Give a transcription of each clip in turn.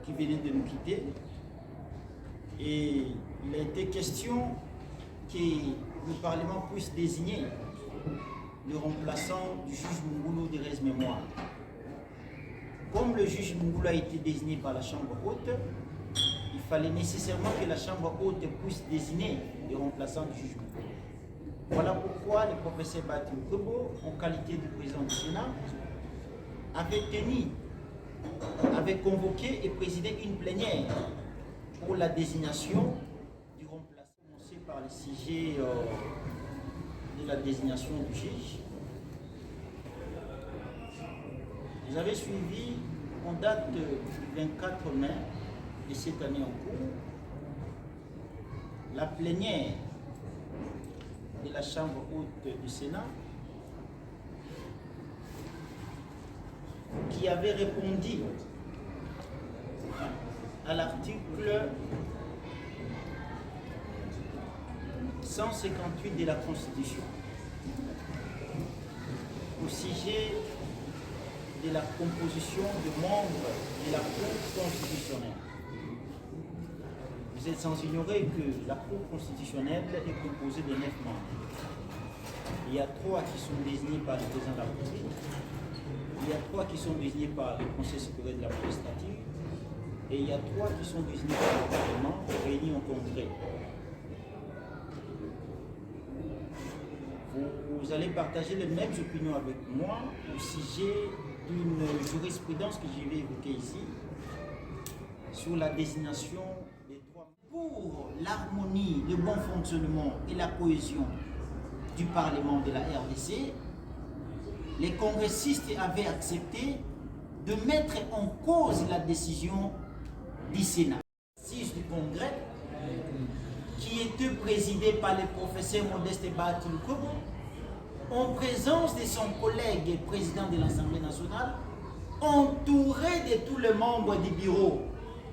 qui venait de nous quitter. Et il a été question que le Parlement puisse désigner le remplaçant du juge Mungulu de reste-mémoire. Comme le juge Mungulu a été désigné par la Chambre haute, il fallait nécessairement que la Chambre haute puisse désigner le remplaçant du juge Mungulu. Voilà pourquoi le professeur Bati Lukwebo, en qualité de président du Sénat, avait convoqué et présidé une plénière pour la désignation du remplaçant, commencé par le sujet de la désignation du juge. Vous avez suivi, en date du 24 mai de cette année en cours, la plénière de la Chambre haute du Sénat qui avait répondu à l'article 158 de la Constitution au sujet de la composition de membres de la Cour constitutionnelle. Vous êtes sans ignorer que la Cour constitutionnelle est composée de 9 membres. Il y a 3 qui sont désignés par le président de la République, il y a 3 qui sont désignés par le Conseil supérieur de la magistrature, et il y a 3 qui sont désignés par le Parlement réunis en congrès. Vous allez partager les mêmes opinions avec moi au sujet d'une jurisprudence que je vais évoquer ici sur la désignation des 3. Pour l'harmonie, le bon fonctionnement et la cohésion du Parlement de la RDC, les congressistes avaient accepté de mettre en cause la décision du Sénat. Du Congrès, qui était présidé par le professeur Modeste Bati Lukwebo, en présence de son collègue président de l'Assemblée nationale, entouré de tous les membres du bureau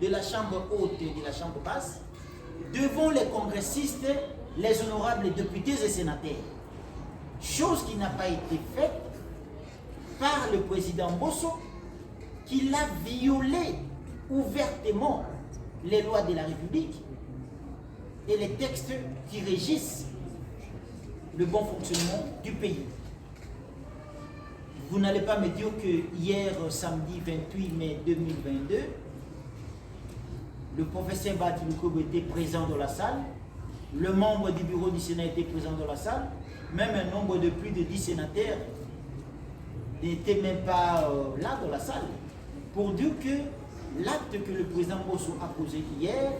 de la Chambre haute et de la Chambre basse, devant les congressistes, les honorables députés et sénateurs. Chose qui n'a pas été faite par le président Bosso, qui l'a violé ouvertement les lois de la République et les textes qui régissent le bon fonctionnement du pays. Vous n'allez pas me dire que hier, samedi 28 mai 2022, le professeur Bati Lukwebo était présent dans la salle, le membre du bureau du Sénat était présent dans la salle, même un nombre de plus de 10 sénateurs n'étaient même pas là dans la salle, pour dire que l'acte que le président Bosso a posé hier,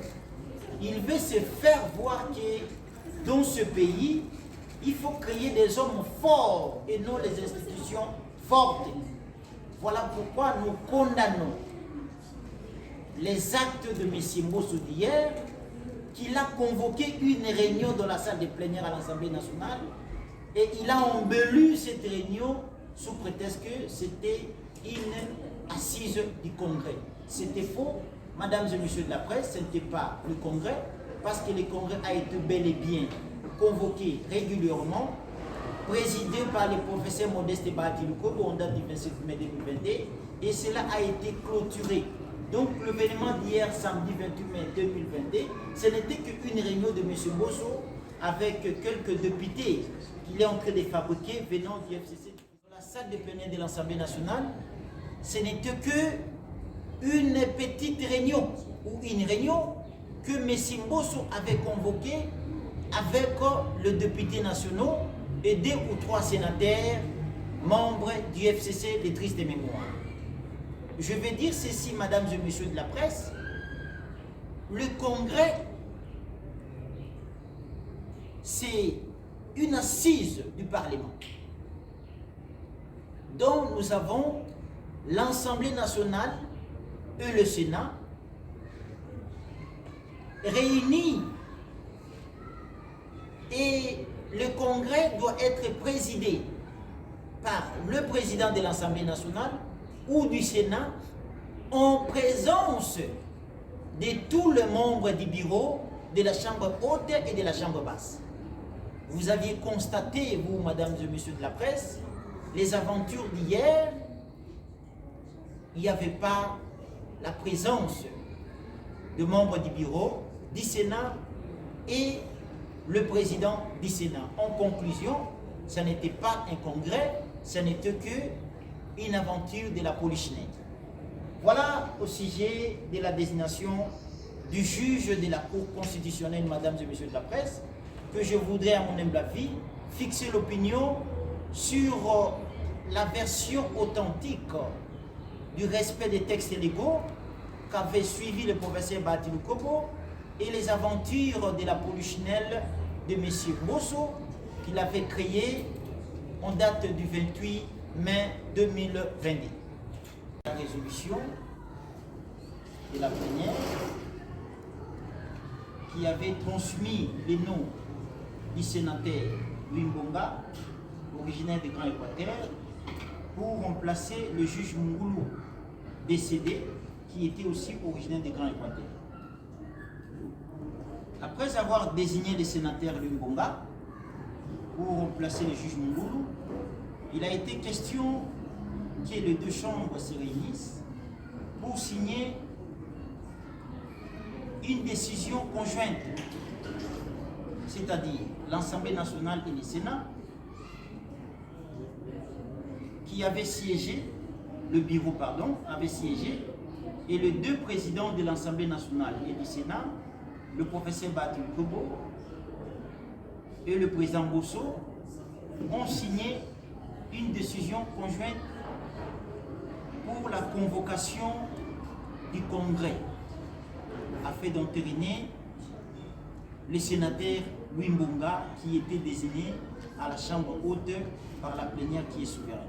il veut se faire voir que dans ce pays, il faut créer des hommes forts et non les institutions fortes. Voilà pourquoi nous condamnons les actes de M. Bosso d'hier, qu'il a convoqué une réunion dans la salle de plénière à l'Assemblée nationale et il a embelli cette réunion sous prétexte que c'était une assise du Congrès. C'était faux, mesdames et messieurs de la presse, ce n'était pas le Congrès, parce que le Congrès a été bel et bien convoqué régulièrement, présidé par le professeur Modeste Bati Lukwebo en date du 27 mai 2022, et cela a été clôturé. Donc l'événement d'hier, samedi 28 mai 2022, ce n'était qu'une réunion de M. Bosso avec quelques députés qu'il est en train de fabriquer venant du FCC. Dans la salle de plénière de l'Assemblée nationale, ce n'était que une petite réunion ou une réunion que M. Bosso avait convoquée avec le député national et 2 ou 3 sénateurs membres du FCC de triste mémoire. Je vais dire ceci, mesdames et messieurs de la presse, le Congrès, c'est une assise du Parlement dont nous avons l'Assemblée nationale et le Sénat réunis, et le Congrès doit être présidé par le président de l'Assemblée nationale ou du Sénat en présence de tous les membres du bureau de la Chambre haute et de la Chambre basse. Vous aviez constaté, vous, mesdames et messieurs de la presse, les aventures d'hier. Il n'y avait pas la présence de membres du bureau du Sénat et le président du Sénat. En conclusion, ce n'était pas un congrès, ce n'était qu'une aventure de la Polichinelle. Voilà au sujet de la désignation du juge de la Cour constitutionnelle, mesdames et messieurs de la presse, que je voudrais, à mon humble avis, fixer l'opinion sur la version authentique du respect des textes légaux qu'avait suivi le professeur Batilou Kobo et les aventures de la Polichinelle de M. Bosso qu'il avait créé en date du 28 mai 2022. La résolution de la plénière qui avait transmis les noms du sénateur Louis Mbonga, originaire du Grand Équateur, pour remplacer le juge Mungulu, décédé, qui était aussi originaire du Grand Équateur. Après avoir désigné le sénateur Louis Mbonga pour remplacer le juge Mungulu, il a été question que les deux chambres se réunissent pour signer une décision conjointe, c'est-à-dire l'Assemblée nationale et le Sénat, qui avait siégé, le bureau, pardon, avait siégé, et les deux présidents de l'Assemblée nationale et du Sénat, le professeur Batilou Kobo et le président Bosso, ont signé une décision conjointe pour la convocation du Congrès, afin d'entériner le sénateur Louis Mbonga qui était désigné à la Chambre haute par la plénière qui est souveraine.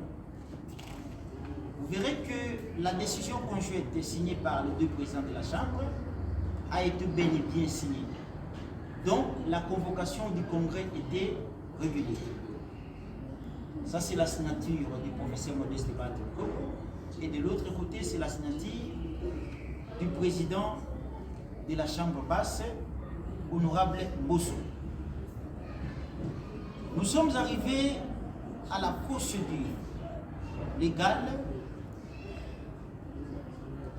Vous verrez que la décision conjointe signée par les deux présidents de la Chambre a été bel et bien signée. Donc la convocation du Congrès était régulière. Ça c'est la signature du professeur Modeste Batilou Kobo. Et de l'autre côté, c'est la signature du président de la Chambre basse, honorable Bosso. Nous sommes arrivés à la procédure légale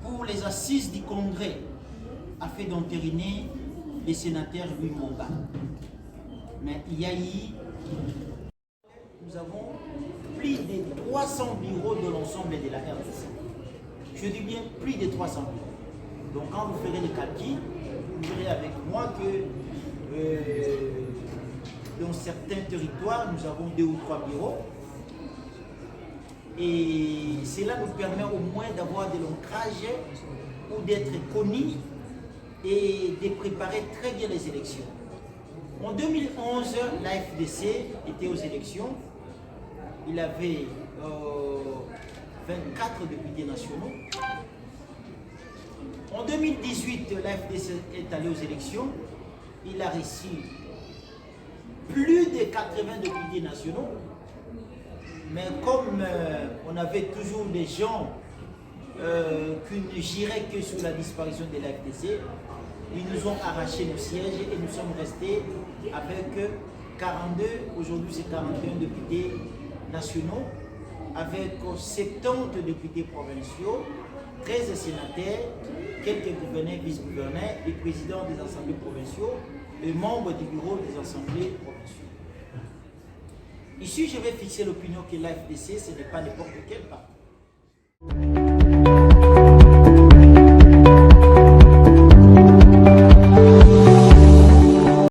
pour les assises du Congrès afin d'entériner les sénateurs Louis Mbonga. Mais il y a eu, nous avons plus de 300 bureaux de l'ensemble de la RDC. Je dis bien plus de 300 bureaux. Donc quand vous ferez les calculs, vous verrez avec moi que dans certains territoires, nous avons 2 ou 3 bureaux. Et cela nous permet au moins d'avoir de l'ancrage ou d'être connus et de préparer très bien les élections. En 2011, la FDC était aux élections. Il avait 24 députés nationaux. En 2018, la FDC est allée aux élections. Il a reçu plus de 80 députés nationaux. Mais comme on avait toujours des gens qui ne giraient que sur la disparition de la FDC, ils nous ont arraché nos sièges et nous sommes restés avec 42, aujourd'hui c'est 41 députés nationaux, avec 70 députés provinciaux, 13 sénateurs, quelques gouverneurs, vice-gouverneurs, et présidents des assemblées provinciaux et membres du bureau des assemblées provinciaux. Ici, je vais fixer l'opinion que l'AFDC, ce n'est pas n'importe quel parti.